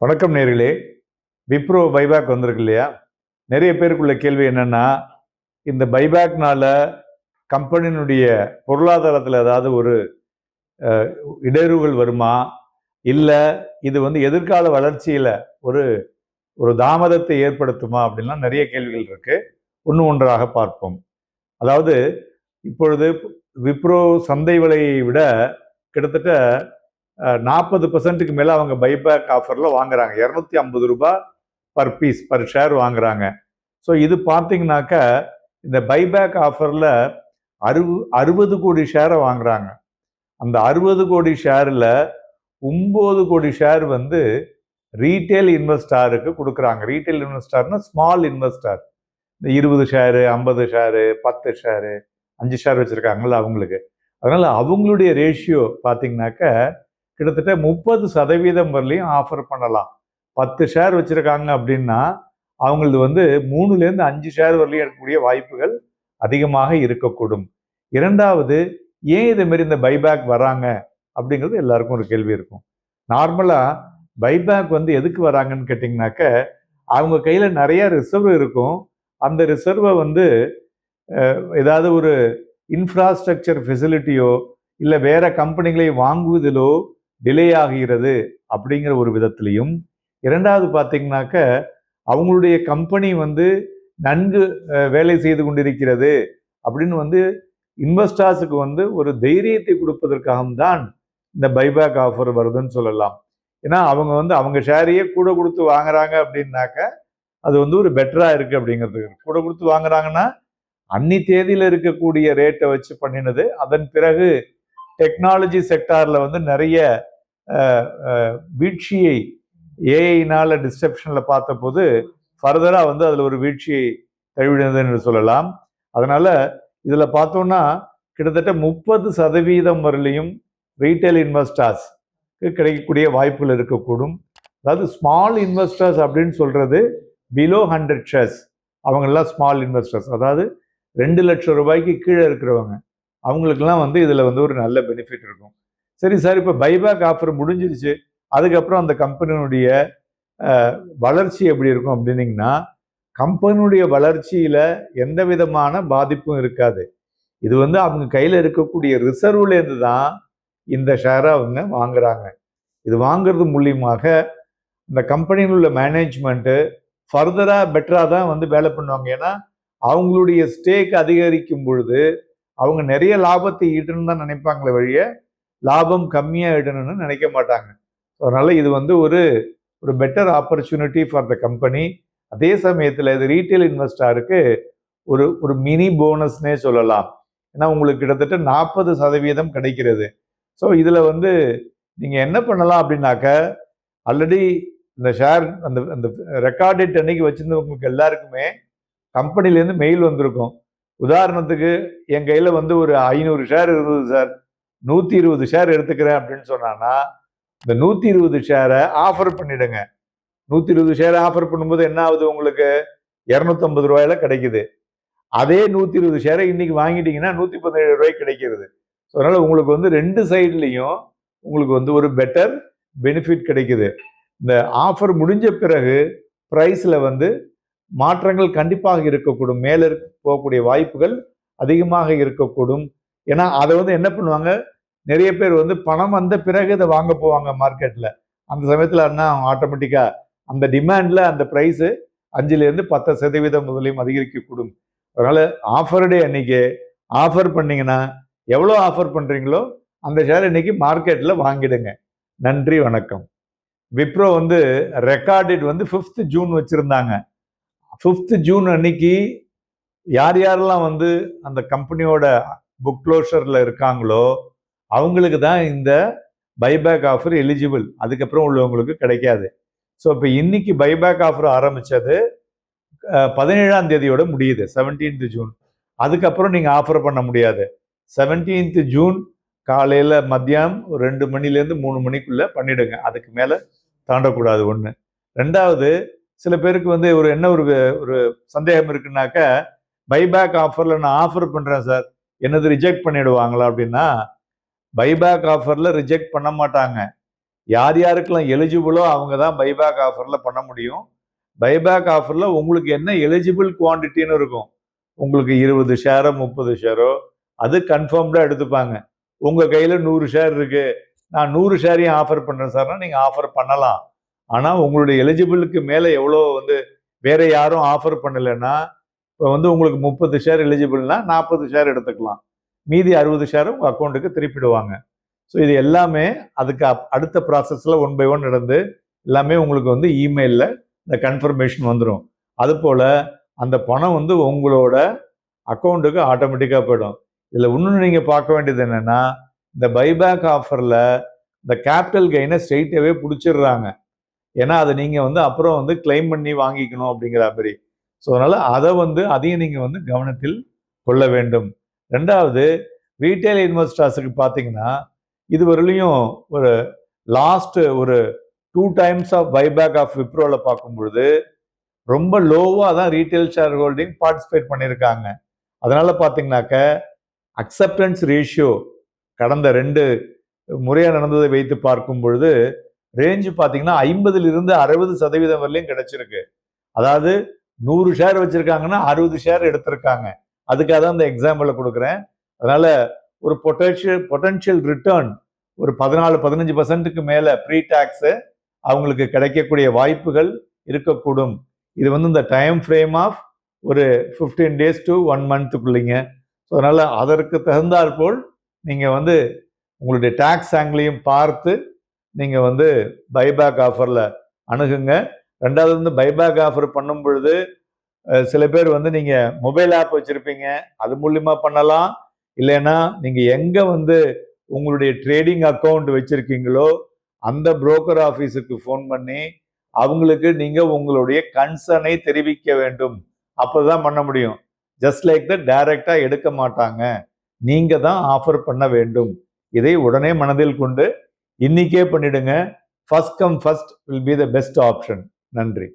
வணக்கம் நேர்களே. விப்ரோ பைபேக் வந்திருக்கு இல்லையா? நிறைய பேருக்குள்ள கேள்வி என்னன்னா, இந்த பைபேக்னால கம்பெனியினுடைய பொருளாதாரத்தில் ஏதாவது ஒரு இடையூறுகள் வருமா? இல்ல இது எதிர்கால வளர்ச்சியில ஒரு ஒரு தாமதத்தை ஏற்படுத்துமா? அப்படின்லாம் நிறைய கேள்விகள் இருக்கு. ஒன்று ஒன்றாக பார்ப்போம். அதாவது இப்பொழுது விப்ரோ சந்தை விலையை விட கிட்டத்தட்ட 40% மேல அவங்க பைபேக் ஆஃபர்ல வாங்குறாங்க. 250 ரூபாய் பர் பீஸ் பர் ஷேர் வாங்குறாங்க. ஸோ இது பார்த்தீங்கன்னாக்க இந்த பைபேக் ஆஃபர்ல 60 கோடி ஷேரை வாங்குறாங்க. அந்த 60 கோடி ஷேர்ல 9 கோடி ஷேர் ரீட்டைல் இன்வெஸ்டாருக்கு கொடுக்குறாங்க. ரீட்டைல் இன்வெஸ்டார்னா ஸ்மால் இன்வெஸ்டார், இந்த 20 ஷேரு, 50 ஷேரு, 10 ஷேரு, 5 ஷேர் வச்சிருக்காங்கல்ல அவங்களுக்கு. அதனால அவங்களுடைய ரேஷியோ பார்த்தீங்கன்னாக்க கிட்டத்தட்ட 30% வரலையும் ஆஃபர் பண்ணலாம். 10 ஷேர் வச்சிருக்காங்க அப்படின்னா அவங்களது 3லேருந்து 5 ஷேர் வரலையும் இருக்கக்கூடிய வாய்ப்புகள் அதிகமாக இருக்கக்கூடும். இரண்டாவது, ஏன் இதே மாதிரி இந்த பைபேக் வராங்க அப்படிங்கிறது எல்லாருக்கும் ஒரு கேள்வி இருக்கும். நார்மலா பைபேக் எதுக்கு வராங்கன்னு கேட்டிங்கனாக்க, அவங்க கையில நிறைய ரிசர்வ் இருக்கும். அந்த ரிசர்வை ஏதாவது ஒரு இன்ஃப்ராஸ்ட்ரக்சர் ஃபெசிலிட்டியோ இல்லை வேற கம்பெனிகளை வாங்குவதிலோ டிலே ஆகிறது அப்படிங்கிற ஒரு விதத்திலையும், இரண்டாவது பார்த்தீங்கன்னாக்க அவங்களுடைய கம்பெனி நன்கு வேலை செய்து கொண்டிருக்கிறது அப்படின்னு இன்வெஸ்டர்ஸுக்கு ஒரு தைரியத்தை கொடுப்பதற்காகவும் தான் இந்த பைபேக் ஆஃபர் வருதுன்னு சொல்லலாம். ஏன்னா அவங்க அவங்க ஷேரையே கூட கொடுத்து வாங்குறாங்க அப்படின்னாக்க அது ஒரு பெட்டரா இருக்கு அப்படிங்கிறதுக்கு. கூட கொடுத்து வாங்குறாங்கன்னா அன்னி தேதியில இருக்கக்கூடிய ரேட்டை வச்சு பண்ணினது. அதன் பிறகு டெக்னாலஜி செக்டார்ல நிறைய வீழ்ச்சியை ஏஐனால டிஸ்டப்ஷன்ல பார்த்த போது ஃபர்தரா அதுல ஒரு வீழ்ச்சியை தழுவினது என்று சொல்லலாம். அதனால இதுல பார்த்தோம்னா கிட்டத்தட்ட 30% வரலையும் ரீட்டைல் இன்வெஸ்டர்ஸ் கிடைக்கக்கூடிய வாய்ப்புகள் இருக்கக்கூடும். அதாவது ஸ்மால் இன்வெஸ்டர்ஸ் அப்படின்னு சொல்றது பிலோ 100 ஷேர்ஸ், அவங்கெல்லாம் ஸ்மால் இன்வெஸ்டர்ஸ். அதாவது 2 லட்சம் ரூபாய்க்கு கீழே இருக்கிறவங்க, அவங்களுக்கெல்லாம் இதுல ஒரு நல்ல பெனிஃபிட் இருக்கும். சரி சார், இப்போ பைபேக் ஆஃபர் முடிஞ்சிருச்சு, அதுக்கப்புறம் அந்த கம்பெனியினுடைய வளர்ச்சி எப்படி இருக்கும் அப்படின்னீங்கன்னா, கம்பெனியுடைய வளர்ச்சியில எந்த விதமான பாதிப்பும் இருக்காது. இது அவங்க கையில இருக்கக்கூடிய ரிசர்வ்லேருந்து தான் இந்த ஷேரை அவங்க வாங்குறாங்க. இது வாங்குறது மூலியமாக இந்த கம்பெனியில் உள்ள மேனேஜ்மெண்ட்டு ஃபர்தரா பெட்டரா தான் வேலை பண்ணுவாங்க. ஏன்னா அவங்களுடைய ஸ்டேக் அதிகரிக்கும் பொழுது அவங்க நிறைய லாபத்தை ஈட்டணும்னு தான் நினைப்பாங்களே வழிய லாபம் கம்மியா ஈட்டணும்னு நினைக்க மாட்டாங்க. அதனால இது ஒரு better opportunity for the company. அதே சமயத்தில் இது ரீட்டைல் இன்வெஸ்டருக்கு ஒரு மினி போனஸ்னே சொல்லலாம். ஏன்னா உங்களுக்கு கிட்டத்தட்ட 40% கிடைக்கிறது. ஸோ இதில் நீங்கள் என்ன பண்ணலாம் அப்படின்னாக்க, ஆல்ரெடி இந்த ஷேர் அந்த அந்த ரெக்கார்ட் டேட் அன்னைக்கு வச்சிருந்தவங்களுக்கு எல்லாருக்குமே கம்பெனிலேருந்து மெயில் வந்திருக்கும். உதாரணத்துக்கு என் கையில் ஒரு 500 ஷேர் இருந்தது சார், 120 ஷேர் எடுத்துக்கிறேன் அப்படின்னு சொன்னான்னா, இந்த 120 ஷேரை ஆஃபர் பண்ணிடுங்க. 120 ஷேர் ஆஃபர் பண்ணும்போது என்ன ஆகுது, உங்களுக்கு 250 ரூபாயில கிடைக்குது. அதே 120 ஷேரை இன்னைக்கு வாங்கிட்டீங்கன்னா 117 ரூபாய்க்கு கிடைக்கிறது. அதனால உங்களுக்கு 2 சைட்லையும் உங்களுக்கு ஒரு பெட்டர் பெனிஃபிட் கிடைக்குது. இந்த ஆஃபர் முடிஞ்ச பிறகு பிரைஸ்ல மாற்றங்கள் கண்டிப்பாக இருக்கக்கூடும். மேல போகக்கூடிய வாய்ப்புகள் அதிகமாக இருக்கக்கூடும். ஏன்னா அதை என்ன பண்ணுவாங்க, நிறைய பேர் பணம் வந்த பிறகு இதை வாங்க போவாங்க மார்க்கெட்ல. அந்த சமயத்துல ஆட்டோமேட்டிக்கா அந்த டிமாண்ட்ல அந்த பிரைஸ் 5லேருந்து 10% முதலையும் அதிகரிக்கக்கூடும். அதனால ஆஃபர் டே அன்னைக்கு ஆஃபர் பண்ணீங்கன்னா எவ்வளோ ஆஃபர் பண்றீங்களோ அந்த ஷேர் இன்னைக்கு மார்க்கெட்ல வாங்கிடுங்க. நன்றி, வணக்கம். விப்ரோ ரெக்கார்டட் 5th ஜூன் வச்சிருந்தாங்க. 5th ஜூன் அன்னைக்கு யார் யாரெல்லாம் அந்த கம்பெனியோட புக் க்ளோஷர்ல இருக்காங்களோ அவங்களுக்கு தான் இந்த பைபேக் ஆஃபர் எலிஜிபிள். அதுக்கப்புறம் உள்ளவங்களுக்கு கிடைக்காது. ஸோ இப்போ இன்னைக்கு பைபேக் ஆஃபர் ஆரம்பிச்சது 17ஆம் தேதியோட முடியுது, 17th ஜூன். அதுக்கப்புறம் நீங்கள் ஆஃபர் பண்ண முடியாது. 17th ஜூன் காலையில் மத்தியானம் 2 மணிலேருந்து 3 மணிக்குள்ளே பண்ணிடுங்க. அதுக்கு மேலே தாண்டக்கூடாது. ஒன்று. ரெண்டாவது, சில பேருக்கு ஒரு சந்தேகம் இருக்குன்னாக்க, பைபேக் ஆஃபரில் நான் ஆஃபர் பண்ணுறேன் சார், என்னது ரிஜெக்ட் பண்ணிடுவாங்களா அப்படின்னா, பைபேக் ஆஃபரில் ரிஜெக்ட் பண்ண மாட்டாங்க. யார் யாருக்கெல்லாம் எலிஜிபிளோ அவங்க தான் பைபேக் ஆஃபரில் பண்ண முடியும். பைபேக் ஆஃபரில் உங்களுக்கு என்ன எலிஜிபிள் குவான்டிட்டின்னு இருக்கும். உங்களுக்கு 20 ஷேரோ 30 ஷேரோ அது கன்ஃபார்ம்டாக எடுத்துப்பாங்க. உங்கள் கையில் 100 ஷேர் இருக்குது, நான் 100 ஷேரையும் ஆஃபர் பண்ணுறேன் சார்னா நீங்கள் ஆஃபர் பண்ணலாம். ஆனால் உங்களுடைய எலிஜிபிளுக்கு மேலே எவ்வளோ வேற யாரும் ஆஃபர் பண்ணலைன்னா, இப்போ உங்களுக்கு 30 ஷேர் எலிஜிபிள்னா 40 ஷேர் எடுத்துக்கலாம். மீதி 60 ஷேர் உங்கள் அக்கௌண்ட்டுக்கு திருப்பிடுவாங்க. ஸோ இது எல்லாமே அதுக்கு அடுத்த ப்ராசஸில் 1 பை 1 நடந்து எல்லாமே உங்களுக்கு இமெயிலில் இந்த கன்ஃபர்மேஷன் வந்துடும். அதுபோல் அந்த பணம் உங்களோட அக்கௌண்ட்டுக்கு ஆட்டோமேட்டிக்காக போயிடும். இதில் இன்னொன்று நீங்கள் பார்க்க வேண்டியது என்னென்னா, இந்த பைபேக் ஆஃபரில் இந்த கேபிட்டல் கெயினை ஸ்ட்ரெயிட்டாகவே பிடிச்சிடுறாங்க. ஏன்னா அதை நீங்கள் அப்புறம் கிளைம் பண்ணி வாங்கிக்கணும் அப்படிங்கிற மாதிரி. ஸோ அதனால் அதையும் நீங்கள் கவனத்தில் கொள்ள வேண்டும். ரெண்டாவது, ரீட்டைல் இன்வெஸ்டர்ஸுக்கு பார்த்தீங்கன்னா இதுவரையிலையும் ஒரு லாஸ்ட் ஒரு 2 டைம்ஸ் ஆஃப் பைபேக் ஆஃப் விப்ரோவில் பார்க்கும்பொழுது ரொம்ப லோவாக தான் ரீட்டைல் ஷேர் ஹோல்டிங் பார்ட்டிசிபேட் பண்ணியிருக்காங்க. அதனால பார்த்தீங்கன்னாக்க அக்செப்டன்ஸ் ரேஷியோ கடந்த 2 முறையாக நடந்ததை வைத்து பார்க்கும் பொழுது ரேஞ்சு பார்த்தீங்கன்னா 50லிருந்து 60% வரலையும் கிடைச்சிருக்கு. அதாவது 100 ஷேர் வச்சிருக்காங்கன்னா 60 ஷேர் எடுத்திருக்காங்க. அதுக்காக தான் இந்த எக்ஸாம்பிளை கொடுக்குறேன். அதனால ஒரு பொட்டன்ஷியல் ரிட்டர்ன் ஒரு 14-15% மேலே ப்ரீ டாக்ஸு அவங்களுக்கு கிடைக்கக்கூடிய வாய்ப்புகள் இருக்கக்கூடும். இது இந்த டைம் ஃப்ரேம் ஆஃப் ஒரு 15 days to 1 monthக்குள்ளிங்க. ஸோ அதனால் அதற்கு தகுந்தாற்போல் நீங்கள் உங்களுடைய டாக்ஸ் ஆங்கிளையும் பார்த்து நீங்கள் பைபேக் ஆஃபரில் அணுகுங்க. ரெண்டாவது பைபேக் ஆஃபர் பண்ணும் பொழுது சில பேர் நீங்கள் மொபைல் ஆப் வச்சுருப்பீங்க, அது மூலிமா பண்ணலாம். இல்லைன்னா நீங்கள் எங்கே உங்களுடைய ட்ரேடிங் அக்கௌண்ட் வச்சுருக்கீங்களோ அந்த புரோக்கர் ஆஃபீஸுக்கு ஃபோன் பண்ணி அவங்களுக்கு நீங்கள் உங்களுடைய கன்சர்னை தெரிவிக்க வேண்டும். அப்போ தான் பண்ண முடியும். ஜஸ்ட் லைக் தட் டைரெக்டாக எடுக்க மாட்டாங்க, நீங்கள் தான் ஆஃபர் பண்ண வேண்டும். இதை உடனே மனதில் கொண்டு இன்னைக்கே பண்ணிடுங்க. First come first will be the best option. நன்றி.